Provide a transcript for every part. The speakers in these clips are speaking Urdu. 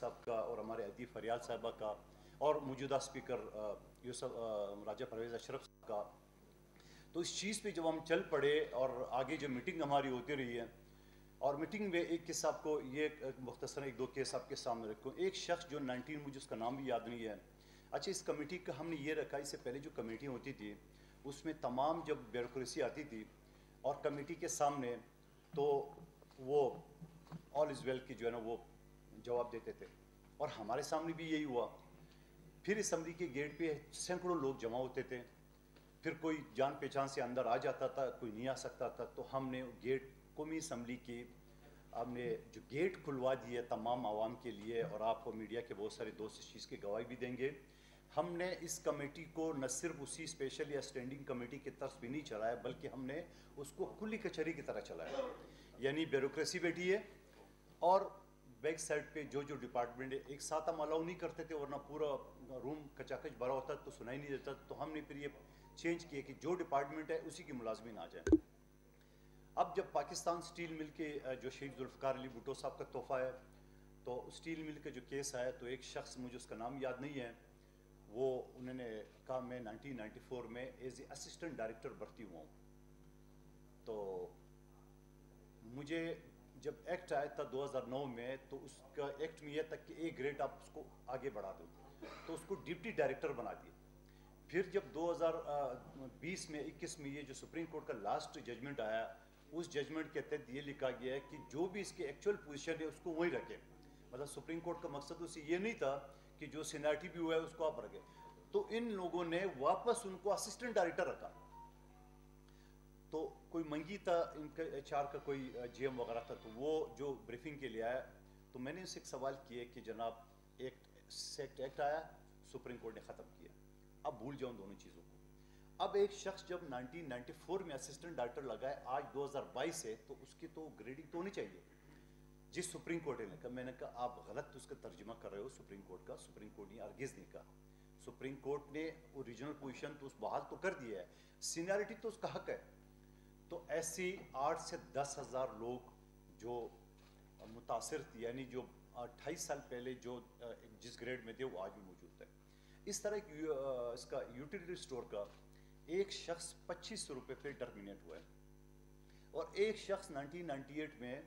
صاحب کا اور ہمارے عدی فریال صاحبہ کا اور موجودہ اسپیکر یوسف راجہ پرویز اشرف صاحب کا. تو اس چیز پہ جب ہم چل پڑے اور آگے جو میٹنگ ہماری ہوتی رہی ہے, اور میٹنگ میں ایک قصہ آپ کو یہ مختصر ایک دو کیس آپ کے سامنے رکھوں. ایک شخص جو 19 مجھے اس کا نام بھی یاد نہیں ہے. اچھا, اس کمیٹی کا ہم نے یہ رکھا, اس سے پہلے جو کمیٹی ہوتی تھی اس میں تمام جب بیوروکریسی آتی تھی اور کمیٹی کے سامنے, تو وہ آل از ویل کی جو ہے نا وہ جواب دیتے تھے, اور ہمارے سامنے بھی یہی ہوا. پھر اسمبلی کے گیٹ پہ سینکڑوں لوگ جمع ہوتے تھے, پھر کوئی جان پہچان سے اندر آ جاتا تھا, کوئی نہیں آ سکتا تھا. تو ہم نے گیٹ قومی اسمبلی کی ہم نے جو گیٹ کھلوا دیے تمام عوام کے لیے, اور آپ کو میڈیا کے بہت سارے دوست اس چیز کی گواہی بھی دیں گے. ہم نے اس کمیٹی کو نہ صرف اسی اسپیشل یا اسٹینڈنگ کمیٹی کی طرف بھی نہیں چلایا, بلکہ ہم نے اس کو کھلی کچہری کی طرح چلایا. یعنی بیوروکریسی بیٹھی ہے اور بیک سائڈ پہ جو جو ڈپارٹمنٹ ہے, ایک ساتھ ہم الاؤ نہیں کرتے تھے ورنہ پورا روم کچاکچ بھرا ہوتا تو سنائی نہیں دیتا. تو ہم نے پھر یہ چینج کیے کہ جو ڈپارٹمنٹ ہے اسی کی ملازمین آ جائیں. اب جب پاکستان سٹیل مل کے جو شہید ذوالفقار علی بھٹو صاحب کا تحفہ ہے, تو سٹیل مل کا جو کیس آیا, تو ایک شخص مجھے اس کا نام یاد نہیں ہے, وہ انہوں نے کہا میں 1994 میں ایز اے اسسٹنٹ ڈائریکٹر بھرتی ہوا ہوں. تو مجھے جب ایکٹ آیا تھا 2009 میں, تو اس کا ایکٹ میں یہ تک کہ ایک گریڈ آپ اس کو آگے بڑھا دو, تو اس کو ڈپٹی ڈائریکٹر بنا دیا. پھر جب 2020 میں 21 میں یہ جو سپریم کورٹ کا لاسٹ ججمنٹ آیا, اس ججمنٹ کے تحت یہ لکھا گیا ہے کہ جو بھی اس کے ایکچوئل پوزیشن ہے اس کو وہی رکھے. مطلب سپریم کورٹ کا مقصد اس سے یہ نہیں تھا کہ جو سینیرٹی بھی ہوا ہے اس کو آپ رکھیں. تو ان لوگوں نے واپس ان کو اسسٹنٹ ڈائریکٹر رکھا. تو کوئی منگی تھا ان کا ایچ آر کا, کوئی جی ایم وغیرہ تھا, تو وہ جو بریفنگ کے لیے آیا, تو میں نے ان سے ایک سوال کیا کہ جناب ایکٹ آیا, سپریم کورٹ نے ختم کیا, اب بھول جاؤں دونوں چیزوں کو. اب ایک شخص جب 1994 میں اسسٹنٹ ڈائریکٹر لگا ہے, آج 2022 ہے, تو اس کی تو گریڈنگ تو ہونی چاہیے. جس سپریم کورٹ نے کہا, میں نے کہا آپ غلط اس کا ترجمہ کر رہے ہو سپریم کورٹ کا. سپریم کورٹ نے ہرگز نہیں کہا. سپریم کورٹ نے اوریجنل پوزیشن تو اس بحال تو کر دیا ہے, سینیرٹی تو اس کا حق ہے. تو ایسی 8 سے 10 ہزار لوگ جو متاثر تھے, یعنی جو 28 سال پہلے جو جس گریڈ میں تھے وہ آج بھی موجود ہے. اس طرح اس کا یوٹیلیٹی اسٹور کا ایک شخص 2500 روپے پہ ٹرمینیٹ ہوا ہے, اور ایک شخص 1998 میں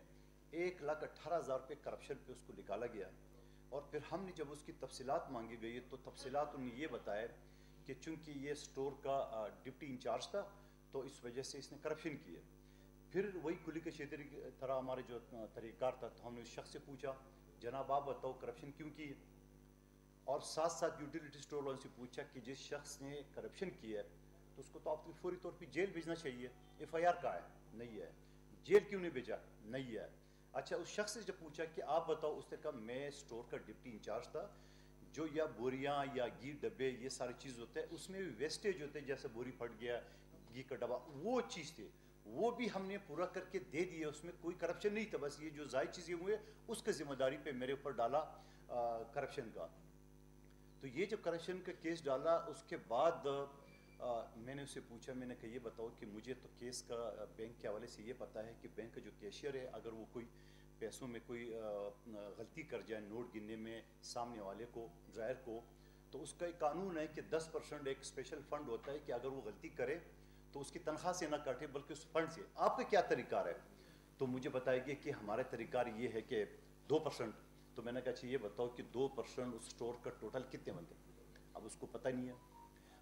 1,18,000 روپے کرپشن پہ اس کو نکالا گیا. اور پھر ہم نے جب اس کی تفصیلات مانگی گئی, تو تفصیلات انہوں نے یہ بتایا کہ چونکہ یہ اسٹور کا ڈپٹی انچارج تھا تو اس وجہ سے اس نے کرپشن کی ہے. پھر وہی کھلی کچہری کی طرح ہمارے جو طریقہ کار تھا, تو ہم نے اس شخص سے پوچھا جناب آپ بتاؤ کرپشن کیوں کی ہے, اور ساتھ ساتھ یوٹیلیٹی اسٹور والوں سے پوچھا کہ جس شخص نے کرپشن کی ہے تو اس کو تو آپ کو فوری طور پہ جیل بھیجنا چاہیے, ایف آئی آر کہاں ہے, نہیں ہے. جیل کیوں نہیں بھیجا, نہیں ہے. اچھا, اس شخص سے جب پوچھا کہ آپ بتاؤ, اس نے کہا میں اسٹور کا ڈپٹی انچارج تھا, جو یا بوریاں یا گھی ڈبے یہ ساری چیز ہوتے ہیں اس میں بھی ویسٹیج ہوتے ہیں, جیسے بوری پھٹ گیا, گھی کا ڈبا, وہ چیز تھی, وہ بھی ہم نے پورا کر کے دے دیا. اس میں کوئی کرپشن نہیں تھا, بس یہ جو زائد چیزیں ہوئے اس کا ذمہ داری پہ میرے اوپر ڈالا کرپشن کا. تو یہ جب کرپشن کا کیس ڈالا, اس کے بعد میں نے اسے پوچھا, میں نے کہا یہ بتاؤ کہ مجھے تو کیس کا بینک کے حوالے سے یہ پتا ہے کہ بینک کا جو کیشیئر ہے اگر وہ کوئی پیسوں میں کوئی غلطی کر جائے نوٹ گننے میں سامنے والے کو, ڈرائر کو, تو اس کا ایک قانون ہے کہ 10% ایک اسپیشل فنڈ ہوتا ہے کہ اگر وہ غلطی کرے تو اس کی تنخواہ سے نہ کاٹے بلکہ اس فنڈ سے. آپ کا کیا طریقہ ہے؟ تو مجھے بتایا گیا کہ ہمارا طریقہ یہ ہے کہ 2%. تو میں نے کہا اچھا یہ بتاؤ کہ 2% اس اسٹور کا ٹوٹل کتنے بنتے ہیں؟ اب اس کو پتہ نہیں ہے.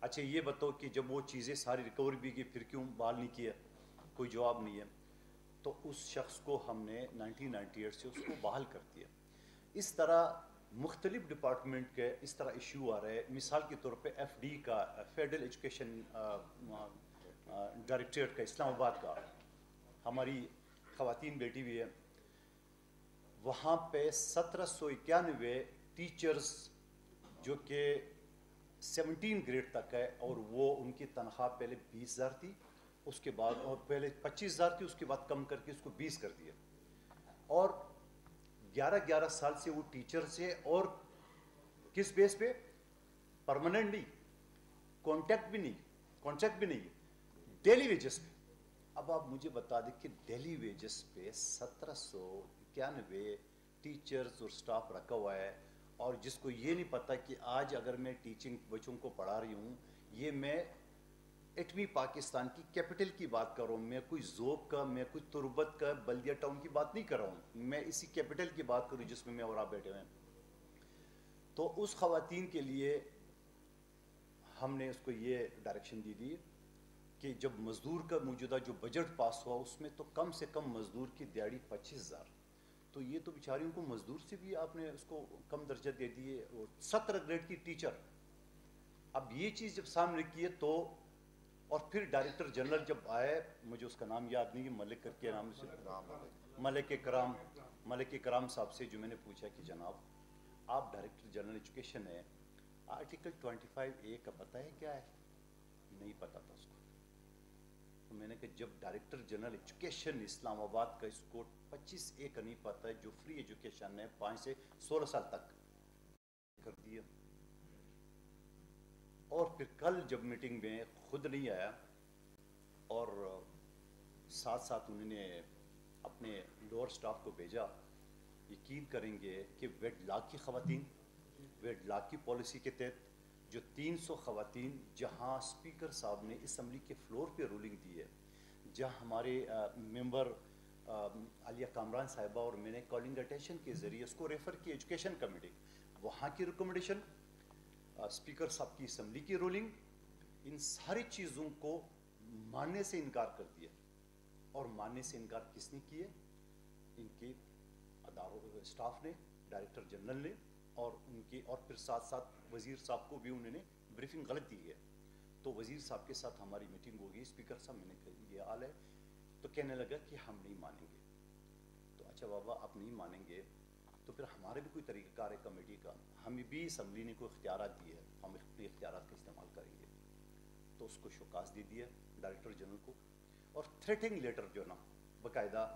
اچھا یہ بتاؤ کہ جب وہ چیزیں ساری ریکور بھی کی پھر کیوں بحال نہیں کیا؟ کوئی جواب نہیں ہے. تو اس شخص کو ہم نے 1998 سے اس کو بحال کر دیا. اس طرح مختلف ڈپارٹمنٹ کے اس طرح ایشو آ رہے ہیں. مثال کے طور پہ ایف ڈی کا, فیڈرل ایجوکیشن ڈائریکٹریٹ کا, اسلام آباد کا, ہماری خواتین بیٹی بھی ہے, وہاں پہ 1791 ٹیچرز جو کہ 17 گریڈ تک ہے, اور وہ ان کی تنخواہ پہلے 20,000 تھی, اس کے بعد اور پہلے 25,000 تھی, اس کے بعد کم کر کے اس کو 20 کر دیا. اور 11 سال سے وہ ٹیچرز ہے, اور کس بیس پہ؟ پرماننٹ نہیں, کانٹریکٹ بھی نہیں, ڈیلی ویجز پہ. اب آپ مجھے بتا دیں کہ ڈیلی ویجز پہ 1791 ٹیچرز اور سٹاف رکھا ہوا ہے، اور جس کو یہ نہیں پتہ کہ آج اگر میں ٹیچنگ بچوں کو پڑھا رہی ہوں، یہ میں ایٹمی پاکستان کی کیپٹل کی بات کر رہا ہوں، میں کوئی ذوق کا، میں کوئی تربت کا بلدیہ ٹاؤن کی بات نہیں کر رہا ہوں، میں اسی کیپٹل کی بات کروں جس میں اور آپ بیٹھے ہوئے ہیں۔ تو اس خواتین کے لیے ہم نے اس کو یہ ڈائریکشن دی کہ جب مزدور کا موجودہ جو بجٹ پاس ہوا اس میں تو کم سے کم مزدور کی دیہڑی 25,000، تو یہ تو بیچاریوں کو مزدور سے بھی آپ نے اس کو کم درجہ دے دیے، اور 17 گریڈ کی ٹیچر۔ اب یہ چیز جب سامنے کی ہے تو، اور پھر ڈائریکٹر جنرل جب آئے، مجھے اس کا نام یاد نہیں ہے، ملک کر کے نام سے، ملک کرام صاحب سے جو میں نے پوچھا کہ جناب آپ ڈائریکٹر جنرل ایجوکیشن ہے، آرٹیکل 25A کا پتہ ہے کیا ہے؟ نہیں پتا تھا اس کو۔ تو میں نے کہا جب ڈائریکٹر جنرل ایجوکیشن اسلام آباد کا، اس کو 25A کا نہیں پتا ہے، جو فری ایجوکیشن ہے 5 سے 16 سال تک کر دیا۔ اور پھر کل جب میٹنگ میں خود نہیں آیا، اور ساتھ ساتھ انہوں نے اپنے لوور سٹاف کو بھیجا، یقین کریں گے کہ ویڈ لاک کی خواتین، ویڈ لاک کی پالیسی کے تحت جو 300 خواتین، جہاں اسپیکر صاحب نے اسمبلی کے فلور پہ رولنگ دی ہے، جہاں ہمارے ممبر عالیہ کامران صاحبہ اور میں نے کالنگ اٹینشن کے ذریعے اس کو ریفر کی ایجوکیشن کمیٹی، وہاں کی ریکمنڈیشن، اسپیکر صاحب کی اسمبلی کی رولنگ، ان ساری چیزوں کو ماننے سے انکار کر دیا۔ اور ماننے سے انکار کس نے کیے؟ ان کے اداروں، اسٹاف نے، ڈائریکٹر جنرل نے، اور ان کے، اور پھر ساتھ ساتھ وزیر صاحب کو بھی انہوں نے بریفنگ غلط دی ہے۔ تو وزیر صاحب کے ساتھ ہماری میٹنگ ہوگی، اسپیکر صاحب میں نے کہا یہ حال ہے، تو کہنے لگا کہ ہم نہیں مانیں گے۔ تو اچھا بابا آپ نہیں مانیں گے تو پھر ہمارے بھی کوئی طریقہ کار ہے کمیٹی کا، ہمیں بھی اسمبلی نے کوئی اختیارات دیے، ہم اپنے اختیارات کا استعمال کریں گے۔ تو اس کو شوکاز دے دیا ڈائریکٹر جنرل کو، اور تھریٹنگ لیٹر جو نا باقاعدہ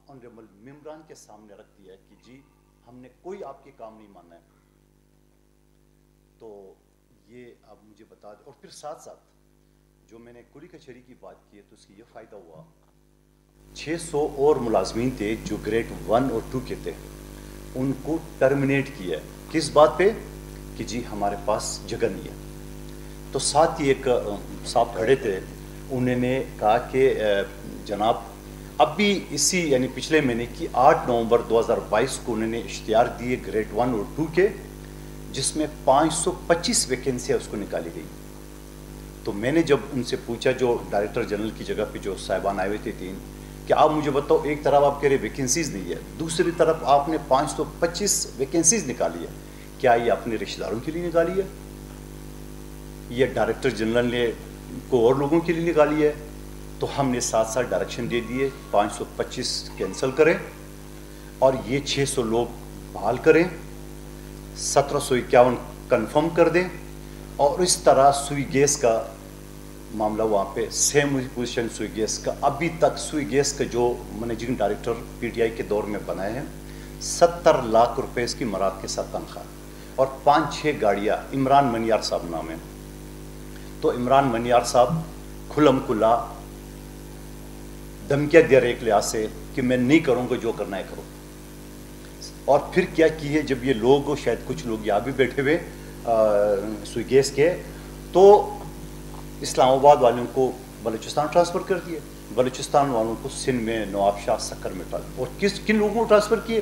آنریبل ممبران کے سامنے رکھ دیا ہے کہ جی ہم نے کوئی آپ کے کام نہیں ماننا ہے۔ تو یہ آپ مجھے بتا دیں۔ اور پھر ساتھ ساتھ جو میں نے کلی کچہری کی بات کی ہے تو اس کی یہ فائدہ ہوا، 600 اور ملازمین تھے جو گریڈ 1 اور 2 کے تھے، ان کو ٹرمینیٹ کیا ہے۔ کس بات پہ؟ کہ جی ہمارے پاس جگہ نہیں ہے۔ تو ساتھ ہی ایک صاحب کھڑے تھے، انہوں نے کہا کہ جناب اب بھی اسی یعنی پچھلے مہینے کی 8 نومبر 2022 کو انہوں نے اشتہار دیے گریڈ 1 اور 2 کے، جس میں 525 ویکینسیاں اس کو نکالی گئی۔ تو میں نے جب ان سے پوچھا، جو ڈائریکٹر جنرل کی جگہ پہ جو صاحبان آئے ہوئے تھے 3، کہ آپ مجھے بتاؤ، ایک طرف آپ کہہ رہے ویکینسیز نہیں ہے، دوسری طرف آپ نے 525 ویکینسیز نکالی ہے، کیا یہ اپنے رشتہ داروں کے لیے نکالی ہے؟ یہ ڈائریکٹر جنرل نے کو اور لوگوں کے لیے نکالی ہے؟ تو ہم نے ساتھ ساتھ ڈائریکشن دے دیے 525 کینسل کریں اور یہ 600 لوگ بحال کریں، 1751 کنفرم کر دیں، اور اس طرح سوئی گیس کا معاملہ وہاں پہ سیم پوزیشن سوئی گیس کا، ابھی تک سوئی گیس کا جو managing director P T I کے دور میں بنائے ہیں، 70 لاکھ روپے اس کی مراد کے ساتھ تنخواہ، اور 5-6 گاڑیاں، عمران منیار صاحب نام ہے۔ تو عمران منیار صاحب کھلم کھلا دھمکیاں دے رہے ایک لحاظ سے کہ میں نہیں کروں گا، جو کرنا ہے کرو۔ اور پھر کیا کی ہے، جب یہ لوگ، شاید کچھ لوگ یہاں بھی بیٹھے ہوئے سوئی گیس کے، تو اسلام آباد والوں کو بلوچستان ٹرانسفر کر دیے، بلوچستان والوں کو سندھ میں، نواب شاہ، سکر میں ٹرانسفر، اور کن لوگوں کو ٹرانسفر کیے؟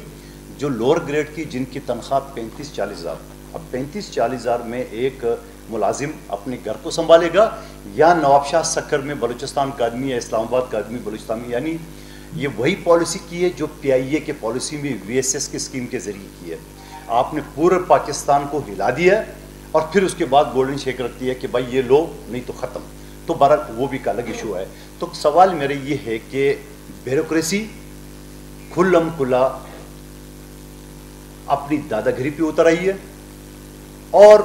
جو لوور گریڈ کی، جن کی تنخواہ 35-40 ہزار۔ اب 35-40 ہزار میں ایک ملازم اپنے گھر کو سنبھالے گا، یا نواب شاہ سکر میں بلوچستان کا آدمی یا اسلام آباد کا آدمی بلوچستان میں؟ یعنی یہ وہی پالیسی کی ہے جو پی آئی اے کے پالیسی میں وی ایس ایس کی اسکیم کے ذریعے کی ہے۔ آپ نے پورے پاکستان کو ہلا دیا اور پھر اس کے بعد گولڈن شیک رکھ دیا کہ بھائی یہ لو، نہیں تو ختم۔ تو بہرحال وہ بھی ایک الگ ایشو ہے۔ تو سوال میرا یہ ہے کہ بیوروکریسی کھلم کھلا اپنی دادا گھری پہ اتر آئی ہے، اور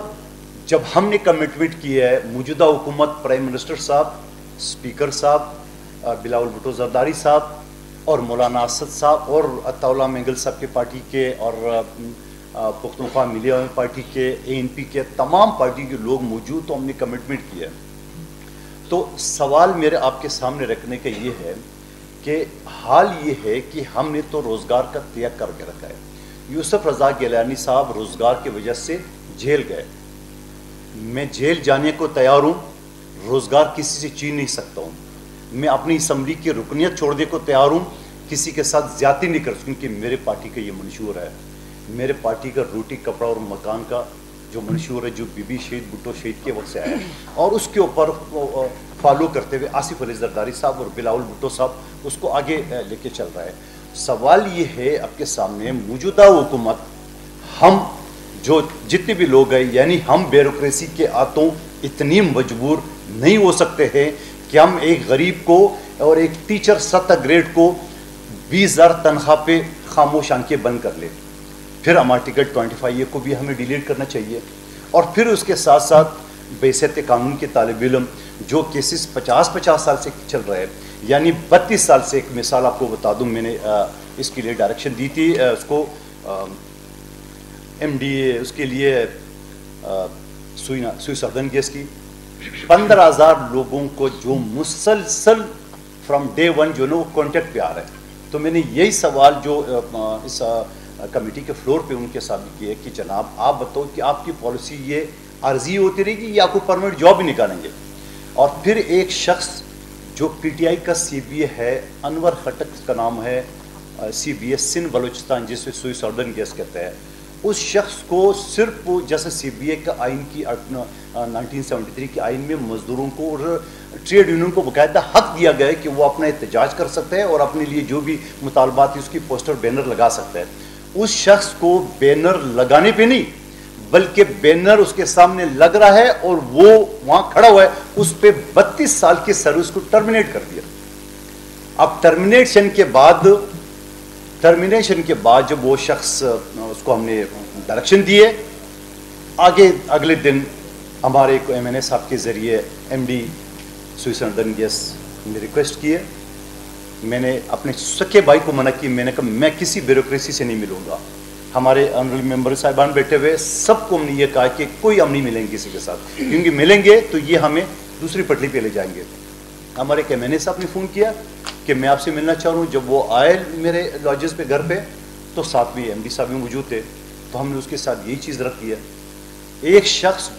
جب ہم نے کمٹمنٹ کی ہے، موجودہ حکومت، پرائم منسٹر صاحب، اسپیکر صاحب بلاول بھٹو زرداری صاحب اور مولانا اسد صاحب اور عطا اللہ مینگل صاحب کے پارٹی کے، اور پختونخوا ملیہ پارٹی کے، اے این پی کے، تمام پارٹی کے لوگ موجود، تو ہم نے کمٹمنٹ کیا ہے۔ تو سوال میرے آپ کے سامنے رکھنے کا یہ ہے کہ حال یہ ہے کہ ہم نے تو روزگار کا تیگ کر کے رکھا ہے. یوسف رضا گیلانی صاحب روزگار کی وجہ سے جیل گئے. میں جیل جانے کو تیار ہوں, روزگار کسی سے چھین نہیں سکتا ہوں. میں اپنی اسمبلی کی رکنیت چھوڑنے کو تیار ہوں, کسی کے ساتھ زیادتی نہیں کر سکوں, کیونکہ میرے پارٹی کا یہ منشور ہے. میرے پارٹی کا روٹی کپڑا اور مکان کا جو منشور ہے, جو بی بی شہید بھٹو شہید کے وقت سے آیا ہے, اور اس کے اوپر فالو کرتے ہوئے آصف علی زرداری صاحب اور بلاول بھٹو صاحب اس کو آگے لے کے چل رہا ہے. سوال یہ ہے آپ کے سامنے, موجودہ حکومت, ہم جو جتنے بھی لوگ ہیں, یعنی ہم بیوروکریسی کے آتوں اتنی مجبور نہیں ہو سکتے ہیں کہ ہم ایک غریب کو اور ایک ٹیچر 7 گریڈ کو 20,000 تنخواہ پہ خاموش آنکھیں بند کر لیں. پھر ہم آرٹیکل 25A کو بھی ہمیں ڈیلیٹ کرنا چاہیے. اور پھر اس کے ساتھ ساتھ بحیثیت قانون کے طالب علم جو کیسز 50 سال سے چل رہے ہیں, یعنی 32 سال سے, ایک مثال آپ کو بتا دوں, میں نے اس کے لیے ڈائریکشن دی تھی اس کو MDA اس کے لیے سوئی سردن گیس کی, 15,000 لوگوں کو جو مسلسل فرام ڈے 1 جو نا وہ کانٹیکٹ پہ آ رہے ہیں. تو میں نے یہی سوال جو اس کمیٹی کے فلور پہ ان کے سامنے کیا کہ جناب آپ بتاؤ کہ آپ کی پالیسی یہ عرضی ہوتی رہے گی یا کوئی پرمنٹ جاب ہی نکالیں گے. اور پھر ایک شخص جو PTI کا CBA ہے, انور خٹک کا نام ہے, CBA سندھ بلوچستان جسے سوئی سردن گیس کہتے ہیں, اس شخص کو صرف جیسے CBA کا آئین کی 1973 کے آئین میں مزدوروں کو اور ٹریڈ یونین کو باقاعدہ حق دیا گیا ہے کہ وہ اپنا احتجاج کر سکتے ہیں اور اپنے لیے جو بھی مطالبات اس کی پوسٹر بینر لگا سکتے ہیں. اس شخص کو بینر لگانے پہ نہیں بلکہ بینر اس کے سامنے لگ رہا ہے اور وہ وہاں کھڑا ہوا ہے, اس پہ 32 سال کی سروس کو ٹرمینیٹ کر دیا. اب ٹرمینیشن کے بعد جب وہ شخص, اس کو ہم نے ڈائریکشن دیے, آگے اگلے دن ہمارے کو MNA صاحب کے ذریعے MD سوئی سردن گیس نے ریکویسٹ کی ہے. میں نے اپنے سکے بھائی کو منع کی, میں نے کہا میں کسی بیوروکریسی سے نہیں ملوں گا. ہمارے آنریبل ممبر صاحبان بیٹھے ہوئے سب کو ہم نے یہ کہا کہ کوئی ہم نہیں ملیں گے کسی کے ساتھ, کیونکہ ملیں گے تو یہ ہمیں دوسری پٹلی پہ لے جائیں گے. ہمارے MNA صاحب نے فون کیا کہ میں آپ سے ملنا چاہ رہا ہوں. جب وہ آئے میرے لاجز پہ گھر پہ تو ساتھ میں MD صاحب بھی موجود تھے, تو ہم نے اس کے ساتھ یہی چیز رکھ دیا. ایک شخص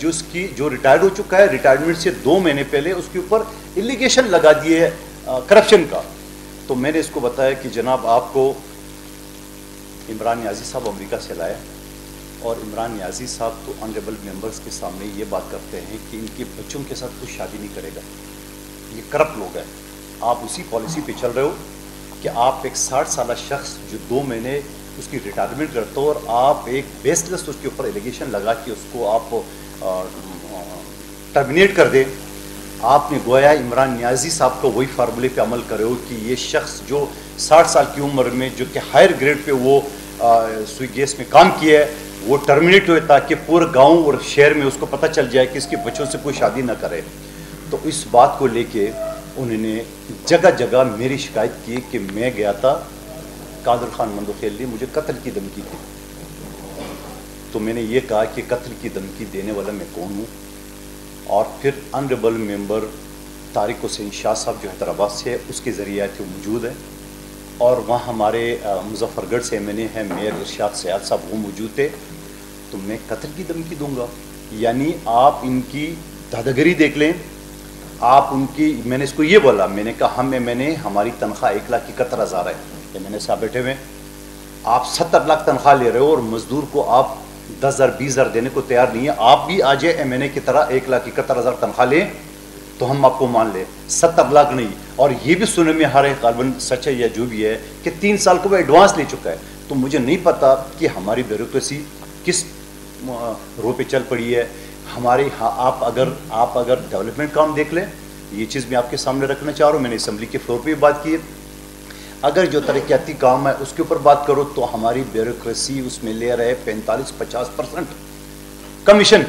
جو ریٹائرڈ ہو چکا ہے, ریٹائرمنٹ سے 2 مہینے پہلے اس کے اوپر الیگیشن لگا دیے کرپشن کا. تو میں نے اس کو بتایا کہ جناب آپ کو عمران نیازی صاحب امریکہ سے لائے, اور عمران نیازی صاحب تو آنریبل ممبرز کے سامنے یہ بات کرتے ہیں کہ ان کے بچوں کے ساتھ کوئی شادی نہیں کرے گا, یہ کرپٹ لوگ ہیں. آپ اسی پالیسی پہ چل رہے ہو کہ آپ ایک 60 سالہ شخص جو 2 مہینے اس کی ریٹائرمنٹ کرتے ہو, اور آپ ایک بیس لیس اس کے اوپر الیگیشن لگا کے اس کو آپ ٹرمینیٹ کر دیں. آپ نے گویا عمران نیازی صاحب کو وہی فارمولے پہ عمل کرے ہو کہ یہ شخص جو 60 سال کی عمر میں جو کہ ہائر گریڈ پہ وہ سوئی گیس میں کام کیا ہے وہ ٹرمینیٹ ہوئے, تاکہ پورے گاؤں اور شہر میں اس کو پتہ چل جائے کہ اس کے بچوں سے کوئی شادی نہ کرے. تو اس بات کو لے کے انہوں نے جگہ جگہ میری شکایت کی کہ میں گیا تھا, قادر خان مندوخیل نے مجھے قتل کی دھمکی دی. تو میں نے یہ کہا کہ قتل کی دھمکی دینے والا میں کون ہوں. اور پھر آنریبل ممبر طارق حسین شاہ صاحب جو حیدرآباد سے ہے, اس کے ذریعے تھے موجود ہیں, اور وہاں ہمارے مظفر گڑھ سے MNA ہیں میئر ارشاد سیاد صاحب, وہ موجود تھے. تو میں قتل کی دھمکی دوں گا؟ یعنی آپ ان کی دادگری دیکھ لیں. آپ ان کی, میں نے اس کو یہ بولا, میں نے کہا ہم MNA ہماری تنخواہ 1,71,000 ہے. MNA صاحب بیٹھے ہوئے, آپ 70 لاکھ تنخواہ لے رہے ہو اور مزدور کو آپ 10,000 20,000 دینے کو تیار نہیں ہے. آپ بھی آ جائے MNA کی طرح 1,71,000 تنخواہ لیں تو ہم آپ کو مان لیں, 70 لاکھ نہیں. اور یہ بھی سننے میں ہر ایک غالباً سچ ہے یا جو بھی ہے کہ 3 سال کو وہ ایڈوانس لے چکا ہے. تو مجھے نہیں پتا کہ ہماری بیوروکریسی کس رو پہ چل پڑی ہے. ہمارے آپ اگر ڈیولپمنٹ کام دیکھ لیں, یہ چیز میں آپ کے سامنے رکھنا چاہ رہا ہوں, میں نے اسمبلی کے فلور پہ بھی بات کی ہے. اگر جو ترقیاتی کام ہے اس کے اوپر بات کرو تو ہماری بیوروکریسی اس میں لے رہے 45-50% کمیشن.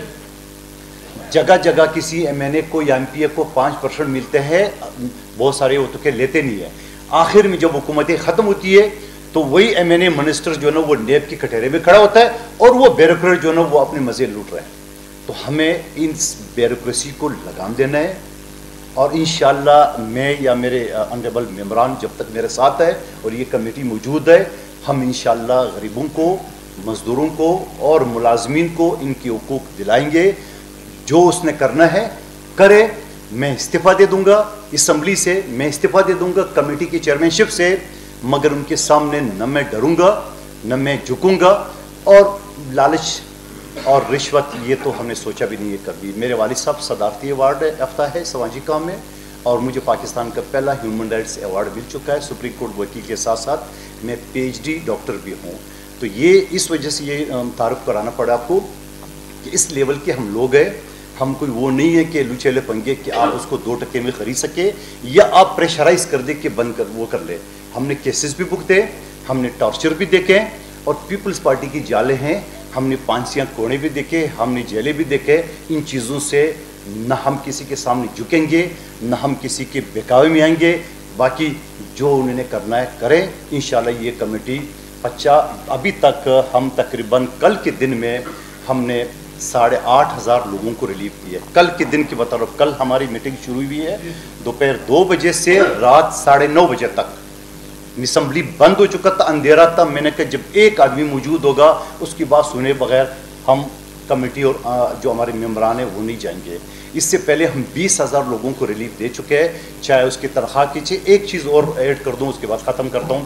جگہ جگہ کسی MNA کو یا MPA کو 5% ملتے ہیں, بہت سارے وہ تو کہ لیتے نہیں ہیں. آخر میں جب حکومتیں ختم ہوتی ہے تو وہی MNA منسٹر جو ہے نا وہ نیب کی کٹہرے میں کھڑا ہوتا ہے, اور وہ بیوروکریٹ جو ہے نا وہ اپنے مزے لوٹ رہے ہیں. تو ہمیں ان بیوروکریسی کو لگام دینا ہے, اور انشاءاللہ میں یا میرے آنریبل ممبران جب تک میرے ساتھ ہے اور یہ کمیٹی موجود ہے، ہم انشاءاللہ غریبوں کو، مزدوروں کو اور ملازمین کو ان کے حقوق دلائیں گے۔ جو اس نے کرنا ہے کرے، میں استعفیٰ دے دوں گا اسمبلی سے، میں استعفیٰ دے دوں گا کمیٹی کی چیئرمین شپ سے، مگر ان کے سامنے نہ میں ڈروں گا نہ میں جھکوں گا، اور لالچ اور رشوت یہ تو ہم نے سوچا بھی نہیں ہے کبھی۔ میرے والد صاحب صدارتی ایوارڈ یافتہ ہے سماجی کام میں، اور مجھے پاکستان کا پہلا ہیومن رائٹس ایوارڈ مل چکا ہے، سپریم کورٹ وکیل کے ساتھ ساتھ میں پی ایچ ڈی ڈاکٹر بھی ہوں۔ تو یہ اس وجہ سے یہ تعارف کرانا پڑا آپ کو کہ اس لیول کے ہم لوگ ہیں، ہم کوئی وہ نہیں ہے کہ لچیلے پنگے کہ آپ اس کو 2% میں خرید سکے یا آپ پریشرائز کر دے کہ بند کر وہ کر لے۔ ہم نے کیسز بھی بکتے، ہم نے ٹارچر بھی دیکھے، اور پیپلز پارٹی کی جالیں ہیں، ہم نے پانسیاں کوڑے بھی دیکھے، ہم نے جیلیں بھی دیکھے۔ ان چیزوں سے نہ ہم کسی کے سامنے جھکیں گے، نہ ہم کسی کے بہکاوے میں آئیں گے۔ باقی جو انہوں نے کرنا ہے کریں۔ انشاءاللہ یہ کمیٹی ابھی تک ہم تقریباً کل کے دن میں ہم نے 8,500 لوگوں کو ریلیف دی ہے۔ کل کے دن کی بتا رہا ہوں، کل ہماری میٹنگ شروع ہوئی ہے دوپہر 2 بجے سے رات 9:30 بجے تک۔ اسمبلی بند ہو چکا تھا، اندھیرا تھا۔ میں نے کہا جب ایک آدمی موجود ہوگا اس کی بات سنے بغیر ہم کمیٹی اور جو ہمارے ممبران ہیں وہ نہیں جائیں گے۔ اس سے پہلے ہم 20,000 لوگوں کو ریلیف دے چکے ہیں، چاہے اس کی تنخواہ کی۔ ایک چیز اور ایڈ کر دوں، اس کے بعد ختم کرتا ہوں۔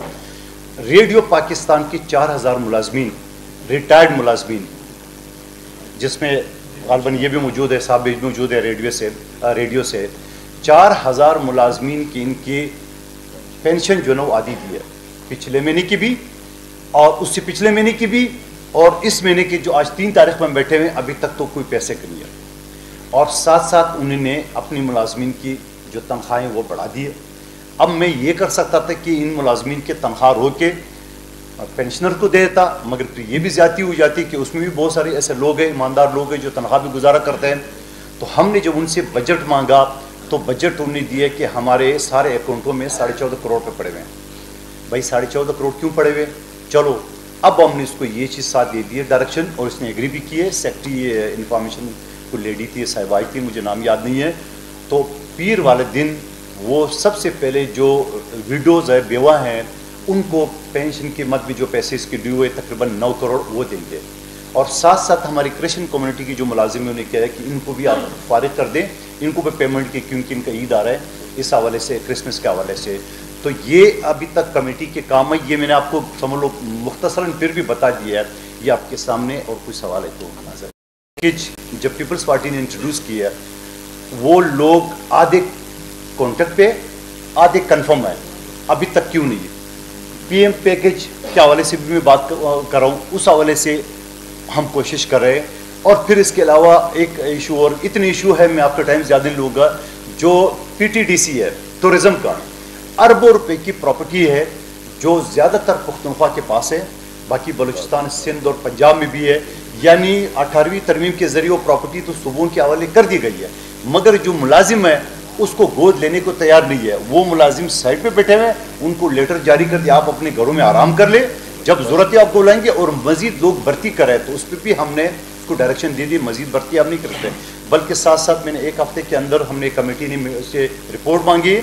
ریڈیو پاکستان کی 4,000 ملازمین، ریٹائرڈ ملازمین، جس میں غالباً یہ بھی موجود ہے، صاحب بھی موجود ہے ریڈیو سے 4,000 ملازمین کی ان کی پینشن جو ہے وہ آدھی دی ہے، پچھلے مہینے کی بھی اور اس سے پچھلے مہینے کی بھی، اور اس مہینے کی جو آج 3 تاریخ میں بیٹھے ہوئے ابھی تک تو کوئی پیسے کا نہیں ہے۔ اور ساتھ ساتھ انہوں نے اپنی ملازمین کی جو تنخواہیں وہ بڑھا دی ہے۔ اب میں یہ کر سکتا تھا کہ ان ملازمین کے تنخواہ رو کے پینشنر کو دے دیتا، مگر پھر یہ بھی زیادتی ہو جاتی کہ اس میں بھی بہت سارے ایسے لوگ ہیں، ایماندار لوگ ہیں جو تنخواہ بھی گزارا کرتے ہیں۔ تو ہم نے جب ان سے بجٹ مانگا تو بجٹ انہوں نے دیا کہ ہمارے سارے اکاؤنٹوں میں 14.5 کروڑ روپے پڑے ہوئے ہیں۔ بھائی 14.5 کروڑ کیوں پڑے ہوئے؟ چلو اب ہم نے اس کو یہ چیز ساتھ دے دی ہے ڈائریکشن، اور اس نے ایگری بھی کی ہے۔ سیکٹری انفارمیشن کو لیڈی تھی، صاحب آئی تھی، مجھے نام یاد نہیں ہے۔ تو پیر والے دن وہ سب سے پہلے جو ویڈوز ہے، بیوہ ہیں، ان کو پینشن کی مد بھی جو پیسے اس کے ڈیو ہے تقریباً 9 کروڑ وہ دیں گے۔ اور ساتھ ساتھ ہماری کرسچن کمیونٹی کی جو ملازم ہیں انہیں کہا ہے کہ ان کو بھی آپ فارغ کر دیں، ان کو بھی پیمنٹ کی، کیونکہ ان کا عید آ رہا ہے اس حوالے سے، کرسمس کے حوالے سے۔ تو یہ ابھی تک کمیٹی کے کام ہے، یہ میں نے آپ کو سمجھ لو مختصراً پھر بھی بتا دیا ہے، یہ آپ کے سامنے۔ اور کوئی سوال ہے تو نظر پیکیج جب پیپلز پارٹی نے انٹروڈیوس کیا وہ لوگ آدھے کانٹیکٹ پہ آدھے کنفرم ہے، ابھی تک کیوں نہیں ہے؟ پی ایم پیکیج کے حوالے سے بھی میں بات کر رہا ہوں، اس حوالے سے ہم کوشش کر رہے ہیں۔ اور پھر اس کے علاوہ ایک ایشو اور اتنے ایشو ہے، میں آپ کا ٹائم زیادہ نہیں لوں گا، جو پی ٹی ڈی سی ہے ٹورزم کا، اربوں روپے کی پراپرٹی ہے جو زیادہ تر پختونخوا کے پاس ہے، باقی بلوچستان، سندھ اور پنجاب میں بھی ہے۔ یعنی 18ویں ترمیم کے ذریعے وہ پراپرٹی تو صوبوں کے حوالے کر دی گئی ہے، مگر جو ملازم ہے اس کو گود لینے کو تیار نہیں ہے۔ وہ ملازم سائٹ پہ بیٹھے ہوئے، ان کو لیٹر جاری کر دیا آپ اپنے گھروں میں آرام کر لیں، جب ضرورت ہے آپ کو لائیں گے، اور مزید لوگ بھرتی کریں تو اس پہ بھی ہم نے اس کو ڈائریکشن دے دی، مزید بھرتی آپ نہیں کرتے۔ بلکہ ساتھ ساتھ میں نے 1 ہفتے کے اندر ہم نے کمیٹی نے سے رپورٹ مانگی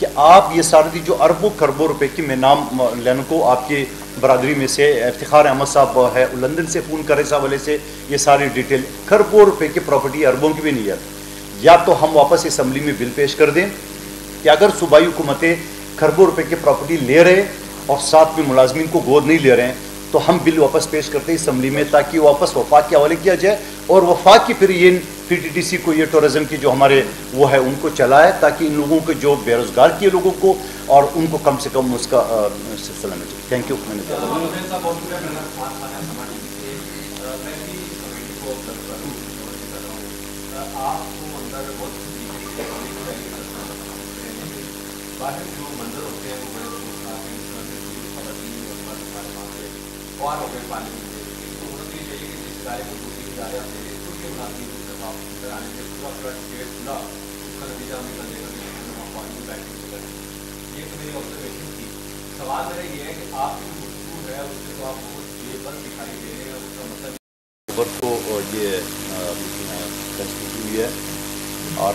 کہ آپ یہ ساری جو اربوں خربوں روپے کی، میں نام لینے کو آپ کی برادری میں سے افتخار احمد صاحب ہے، لندن سے فون کرے اس حوالے سے، یہ ساری ڈیٹیل خربوں روپے کی پراپرٹی اربوں کی بھی نہیں ہے۔ یا تو ہم واپس اسمبلی میں بل پیش کر دیں کہ اگر صوبائی حکومتیں خربوں روپے کی پراپرٹی لے رہے اور ساتھ میں ملازمین کو گود نہیں لے رہے ہیں تو ہم بل واپس پیش کرتے ہیں اسمبلی میں، تاکہ واپس وفاق کے حوالے کیا جائے، اور وفاق کی پھر یہ پی ٹی ڈی سی کو، یہ ٹورزم کی جو ہمارے وہ ہے ان کو چلائے، تاکہ ان لوگوں کو جو بے روزگار کیے لوگوں کو اور ان کو کم سے کم اس کا سلسلہ میں چاہیے۔ Thank you. میں نے سوال میرا یہ ہے کہ آپ کی گفتگو ہے اس سے تو آپ بہت بے بس دکھائی دے رہے ہیں، اس کا مطلب خبر کو یہ ہوئی ہے، اور